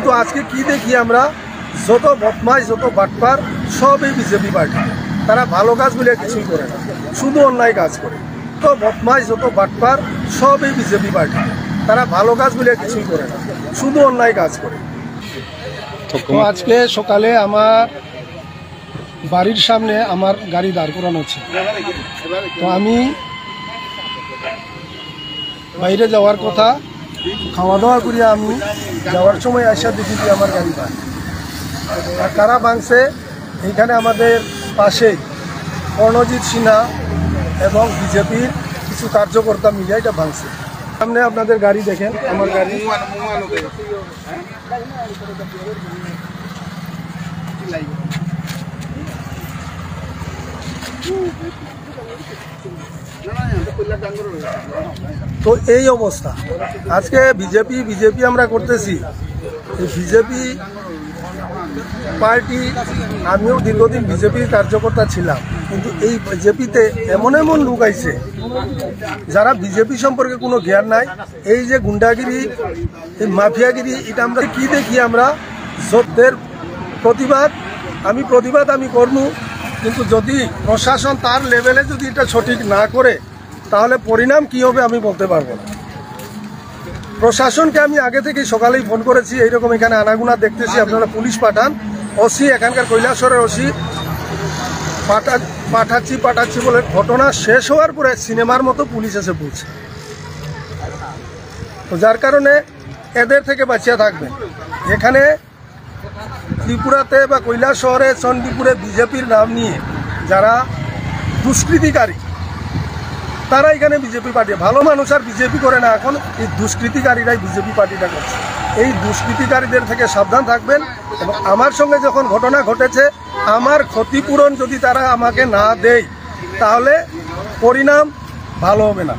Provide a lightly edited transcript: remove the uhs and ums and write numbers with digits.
কিন্তু আজকে কি দেখি আমরা, যত বদমাইশ যত বাটপার সব এই বিজেপি পার্টি। তারা ভালো কাজ বলে কিছুই করে না, শুধু অন্যায় কাজ করে। তো বদমাইশ যত বাটপার সব এই বিজেপি পার্টি। তারা ভালো কাজ বলে কিছুই করে না, শুধু অন্যায় কাজ করে। তো আজকে সকালে আমার বাড়ির সামনে আমার গাড়ি দাঁড় করানো হচ্ছে। তো আমি বাইরে যাওয়ার কথা, খাওয়া দাওয়া করিয়া আমি যাওয়ার সময় আসা দেখি যে আমার গাড়ি ভাঙ। আর কারা ভাঙছে, এইখানে আমাদের পাশেই কর্ণজিৎ সিনহা এবং বিজেপির কিছু কার্যকর্তা মিলে এটা ভাঙছে। সামনে আপনাদের গাড়ি দেখেন, আমার গাড়ি। তো এই অবস্থা আজকে বিজেপি আমরা করতেছি। এই বিজেপি পার্টি, আমিও দীর্ঘদিন বিজেপির কার্যকর্তা ছিলাম, কিন্তু এই বিজেপিতে এমন এমন লোক আইছে যারা বিজেপি সম্পর্কে কোনো জ্ঞান নাই। এই যে গুন্ডাগিরি, এই মাফিয়াগিরি, এটা আমরা কি দেখি আমরা সত্যের প্রতিবাদ আমি করবো, কিন্তু যদি প্রশাসন তার লেভেলে যদি এটা সঠিক না করে তাহলে পরিণাম কি হবে আমি বলতে পারবো না। প্রশাসনকে আমি আগে থেকেই সকালেই ফোন করেছি, এইরকম এখানে আনাগুনা দেখতেছি, আপনারা পুলিশ পাঠান। ওসি, এখানকার কৈলাসহরের ওসি পাঠাচ্ছি বলে ঘটনা শেষ হওয়ার পরে সিনেমার মতো পুলিশ এসে পৌঁছে। তো যার কারণে এদের থেকে বাঁচিয়ে থাকবেন। এখানে ত্রিপুরাতে বা কৈলাসহরে, চণ্ডীপুরে বিজেপির নাম নিয়ে যারা দুষ্কৃতিকারী, তারা এখানে বিজেপি পার্টি, ভালো মানুষ আর বিজেপি করে না, এখন এই দুষ্কৃতিকারীরাই বিজেপি পার্টিটা করছে। এই দুষ্কৃতিকারীদের থেকে সাবধান থাকবেন। এবং আমার সঙ্গে যখন ঘটনা ঘটেছে, আমার ক্ষতিপূরণ যদি তারা আমাকে না দেয় তাহলে পরিণাম ভালো হবে না।